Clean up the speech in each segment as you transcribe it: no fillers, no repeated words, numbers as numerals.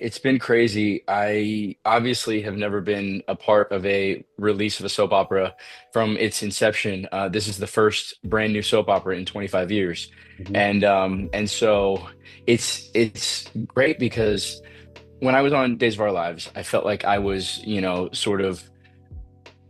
It's been crazy. I obviously have never been a part of a release of a soap opera from its inception. This is the first brand new soap opera in 25 years. Mhm. And so it's great because when I was on Days of Our Lives, I felt like I was, sort of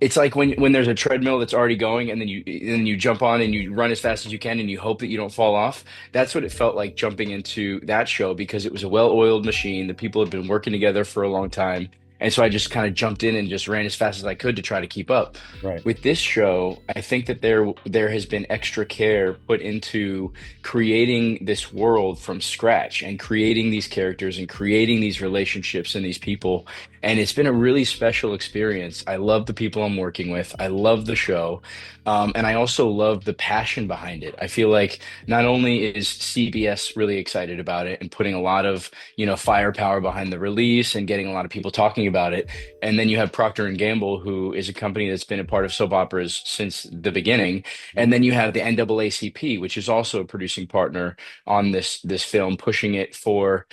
it's like when there's a treadmill that's already going and then you jump on and you run as fast as you can and you hope that you don't fall off. That's what it felt like jumping into that show because it was a well-oiled machine. The people had been working together for a long time. And so I just kind of jumped in and just ran as fast as I could to try to keep up. Right. With this show, I think that there has been extra care put into creating this world from scratch and creating these characters and creating these relationships and these people, and it's been a really special experience. I love the people I'm working with. I love the show. And I also love the passion behind it. I feel like not only is CBS really excited about it and putting a lot of, firepower behind the release and getting a lot of people talking about it. And then you have Procter and Gamble, who is a company that's been a part of soap operas since the beginning. And then you have the NAACP, which is also a producing partner on this film, pushing it for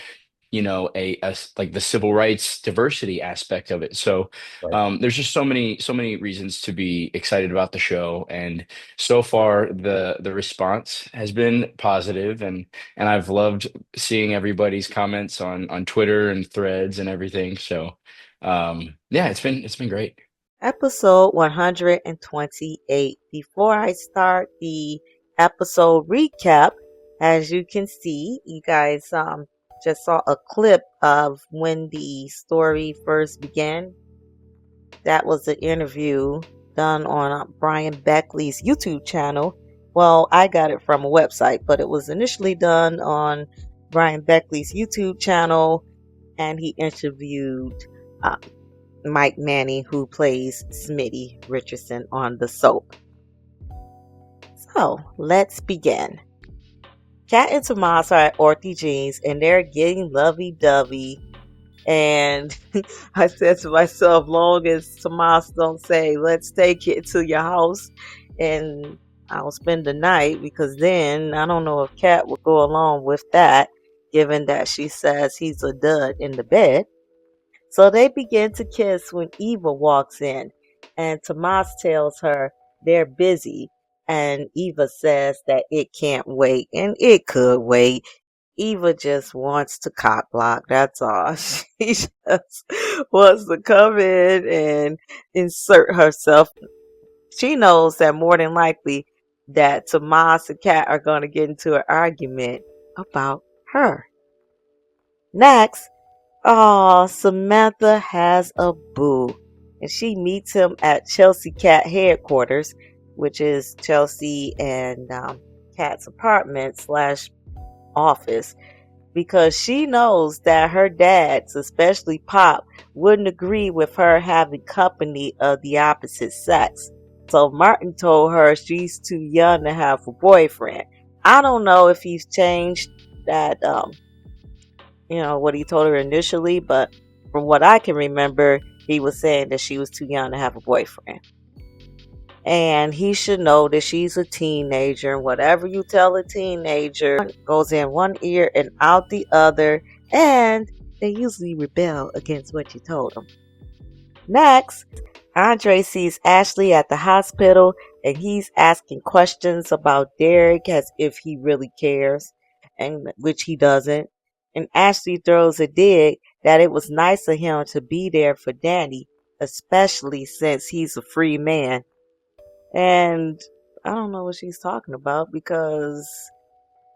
like the civil rights diversity aspect of it. So Right. there's just so many reasons to be excited about the show, and so far the response has been positive, and I've loved seeing everybody's comments on Twitter and threads and everything. So yeah, it's been great. Episode 128. Before I start the episode recap, as you can see, you guys just saw a clip of when the story first began. That was an interview done on Brian Beckley's YouTube channel. Well, I got it from a website, but it was initially done on Brian Beckley's YouTube channel, and he interviewed uh, Mike Manny, who plays Smitty Richardson on the soap. So let's begin. Kat and Tomas are at Orthy Jeans and they're getting lovey-dovey. And I said to myself, long as Tomas don't say, let's take it to your house and I'll spend the night, because then I don't know if Kat will go along with that, given that she says he's a dud in the bed. So they begin to kiss when Eva walks in, and Tomas tells her they're busy, and Eva says that it can't wait, and it could wait. Eva just wants to cock block, that's all. She just wants to come in and insert herself. She knows that more than likely that Tomas and Kat are going to get into an argument about her. Next, oh, Samantha has a boo, and she meets him at Chelsea Cat headquarters, which is Chelsea and Cat's apartment slash office, because she knows that her dads, especially Pop, wouldn't agree with her having company of the opposite sex. So Martin told her she's too young to have a boyfriend. I don't know if he's changed that what he told her initially, but from what I can remember, he was saying that she was too young to have a boyfriend. And he should know that she's a teenager, and whatever you tell a teenager goes in one ear and out the other, and they usually rebel against what you told them. Next, Andre sees Ashley at the hospital, and he's asking questions about Derek as if he really cares, and which he doesn't. And Ashley throws a dig that it was nice of him to be there for Danny, especially since he's a free man. And I don't know what she's talking about, because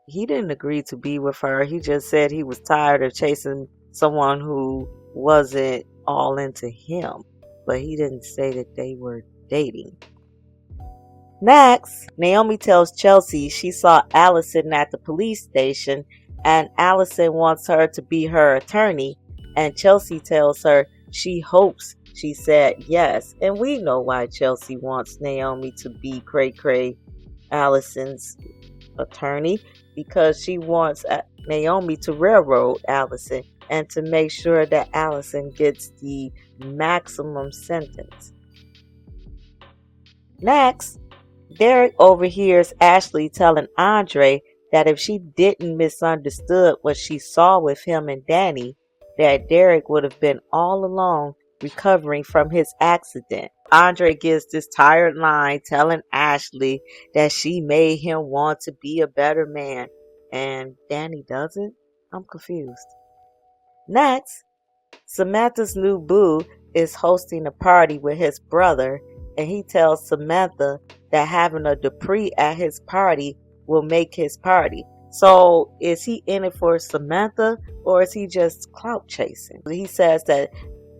he didn't agree to be with her. He just said he was tired of chasing someone who wasn't all into him. But he didn't say that they were dating. Next, Naomi tells Chelsea she saw Allison at the police station, and Allison wants her to be her attorney, and Chelsea tells her she hopes she said yes. And we know why Chelsea wants Naomi to be Cray Cray, Allison's attorney because she wants Naomi to railroad Allison and to make sure that Allison gets the maximum sentence. Next, Derek overhears Ashley telling Andre that if she didn't misunderstood what she saw with him and Danny, that Derek would have been all alone recovering from his accident. Andre gives this tired line telling Ashley that she made him want to be a better man, and Danny doesn't? I'm confused. Next, Samantha's new boo is hosting a party with his brother, and he tells Samantha that having a Dupree at his party will make his party. So is he in it for Samantha, or is he just clout chasing? He says that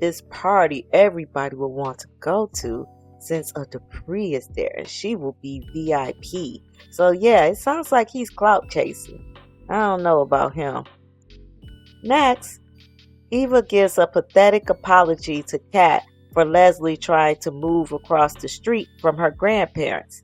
this party everybody will want to go to since a Dupree is there and she will be VIP. So yeah, it sounds like he's clout chasing. I don't know about him. Next, Eva gives a pathetic apology to Kat for Leslie trying to move across the street from her grandparents.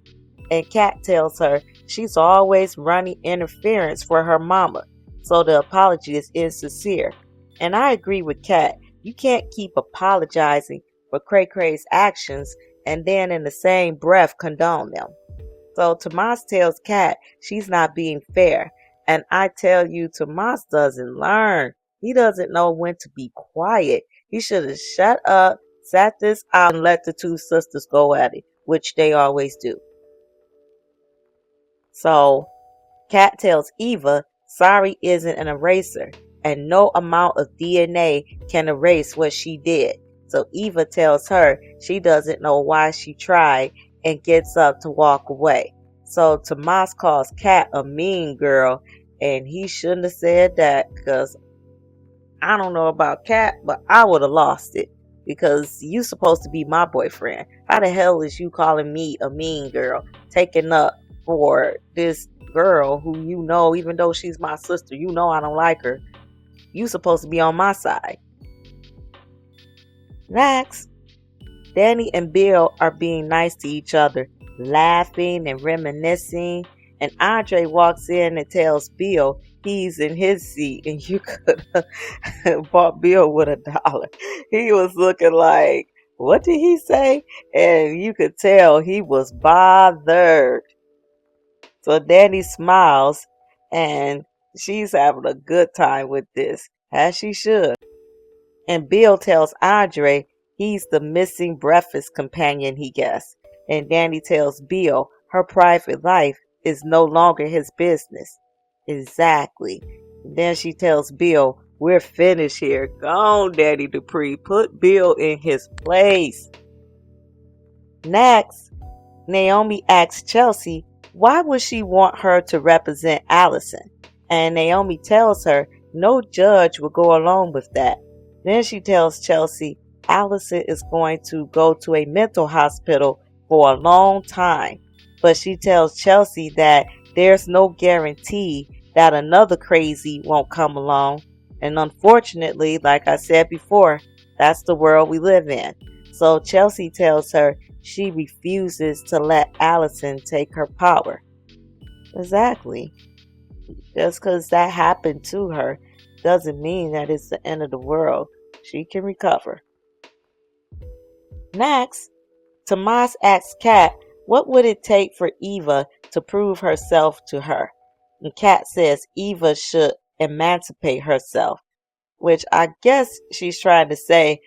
And Kat tells her she's always running interference for her mama, so the apology is insincere. And I agree with Kat. You can't keep apologizing for Cray Cray's actions and then in the same breath condone them. So Tomas tells Kat she's not being fair. And I tell you, Tomas doesn't learn. He doesn't know when to be quiet. He should have shut up, sat this out, and let the two sisters go at it, which they always do. So Kat tells Eva sorry isn't an eraser, and no amount of DNA can erase what she did. So Eva tells her she doesn't know why she tried and gets up to walk away. So Tomas calls Kat a mean girl, and he shouldn't have said that, because I don't know about Kat, but I would have lost it, because you supposed to be my boyfriend. How the hell is you calling me a mean girl, taking up for this girl who you know, even though she's my sister, you know I don't like her. You supposed to be on my side. Next, Danny and Bill are being nice to each other, laughing and reminiscing, and Andre walks in and tells Bill he's in his seat and you could have bought Bill with $1. He was looking like, what did he say? And you could tell he was bothered. So Danny smiles, and she's having a good time with this, as she should. And Bill tells Andre he's the missing breakfast companion he gets. And Danny tells Bill her private life is no longer his business. Exactly. And then she tells Bill, we're finished here. Go on, Daddy Dupree. Put Bill in his place. Next, Naomi asks Chelsea why would she want her to represent Allison? And Naomi tells her no judge will go along with that. Then she tells Chelsea Allison is going to go to a mental hospital for a long time. But she tells Chelsea that there's no guarantee that another crazy won't come along. And unfortunately, like I said before, that's the world we live in. So Chelsea tells her she refuses to let Allison take her power. Exactly. Just because that happened to her doesn't mean that it's the end of the world. She can recover. Next, Tomas asks Kat what would it take for Eva to prove herself to her. And Kat says Eva should emancipate herself, which I guess she's trying to say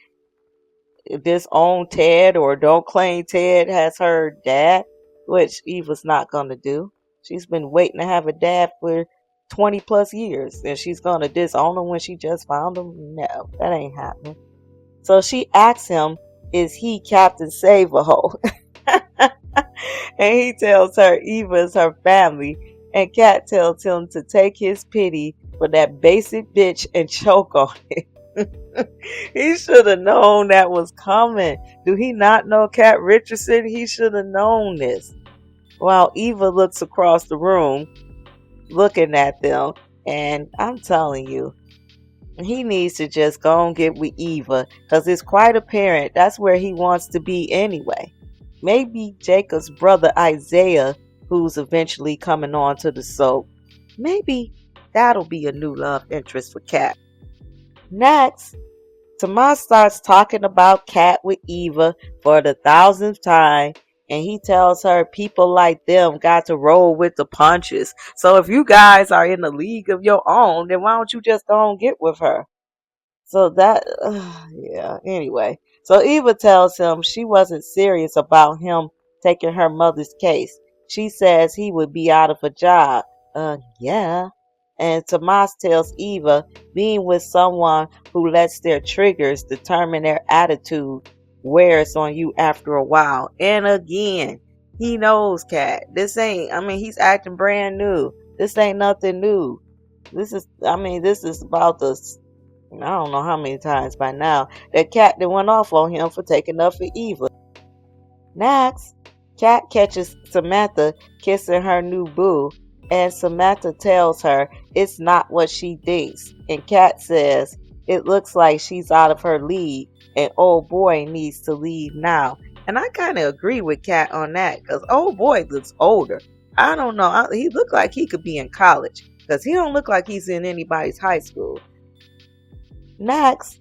disown Ted or don't claim Ted as her dad, which Eva's not going to do. She's been waiting to have a dad for 20 plus years, and she's going to disown him when she just found him? No, that ain't happening. So she asks him, is he Captain Save-A-Ho? And he tells her Eva is her family, and Kat tells him to take his pity for that basic bitch and choke on it. He should have known that was coming. Do he not know Kat Richardson? He should have known this. While Eva looks across the room, looking at them, and I'm telling you, he needs to just go and get with Eva, because it's quite apparent that's where he wants to be anyway. Maybe Jacob's brother Isaiah, who's eventually coming on to the soap. Maybe that'll be a new love interest for Kat. Next, Tomas starts talking about Kat with Eva for the thousandth time, and he tells her people like them got to roll with the punches. So if you guys are in a league of your own, then why don't you just go and get with her? So that, yeah, anyway. So Eva tells him she wasn't serious about him taking her mother's case. She says he would be out of a job. Yeah. And Tomas tells Eva being with someone who lets their triggers determine their attitude wears on you after a while. And again, he knows, Kat. This ain't, I mean, he's acting brand new. This ain't nothing new. This is about the, I don't know how many times by now that Kat done went off on him for taking up for Eva. Next, Kat catches Samantha kissing her new boo, and Samantha tells her it's not what she thinks. And Kat says it looks like she's out of her league and old boy needs to leave now. And I kind of agree with Kat on that because old boy looks older. I don't know. He looked like he could be in college because he don't look like he's in anybody's high school. Next,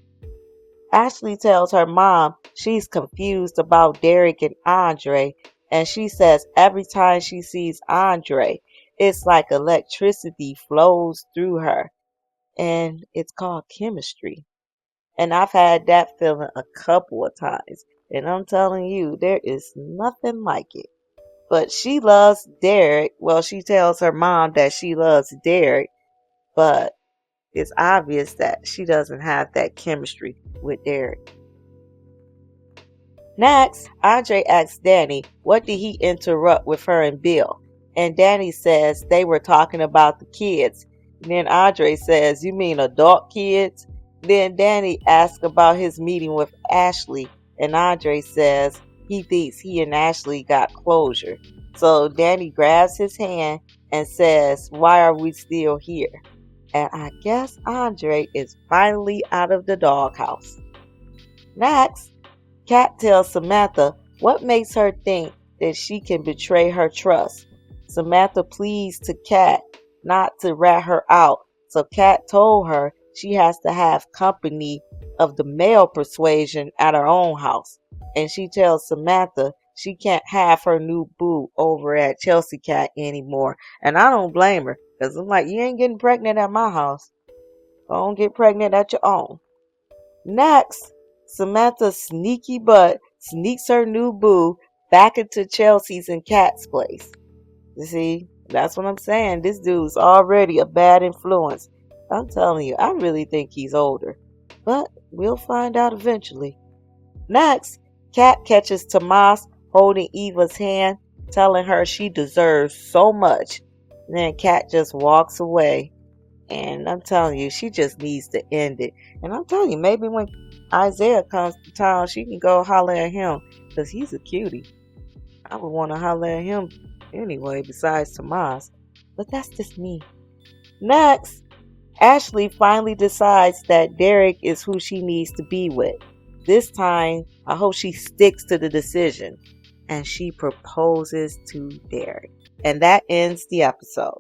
Ashley tells her mom she's confused about Derek and Andre, and she says every time she sees Andre, it's like electricity flows through her, and it's called chemistry. And I've had that feeling a couple of times, and I'm telling you, there is nothing like it. But she loves Derek. Well, she tells her mom that she loves Derek, but it's obvious that she doesn't have that chemistry with Derek. Next, Andre asks Danny what did he interrupt with her and Bill. And Danny says they were talking about the kids. And then Andre says, you mean adult kids? Then Danny asks about his meeting with Ashley. And Andre says he thinks he and Ashley got closure. So Danny grabs his hand and says, why are we still here? And I guess Andre is finally out of the doghouse. Next, Kat tells Samantha what makes her think that she can betray her trust. Samantha pleads to Kat not to rat her out, so Kat told her she has to have company of the male persuasion at her own house. And she tells Samantha she can't have her new boo over at Chelsea Cat anymore. And I don't blame her, because I'm like, you ain't getting pregnant at my house. Don't get pregnant at your own. Next, Samantha's sneaky butt sneaks her new boo back into Chelsea's and Kat's place. You see, that's what I'm saying. This dude's already a bad influence. I'm telling you, I really think he's older. But we'll find out eventually. Next, Kat catches Tomas holding Eva's hand, telling her she deserves so much. And then Kat just walks away. And I'm telling you, she just needs to end it. And I'm telling you, maybe when Isaiah comes to town, she can go holler at him. Because he's a cutie. I would want to holler at him anyway, besides Tomas. But that's just me. Next, Ashley finally decides that Derek is who she needs to be with. This time, I hope she sticks to the decision. And she proposes to Derek. And that ends the episode.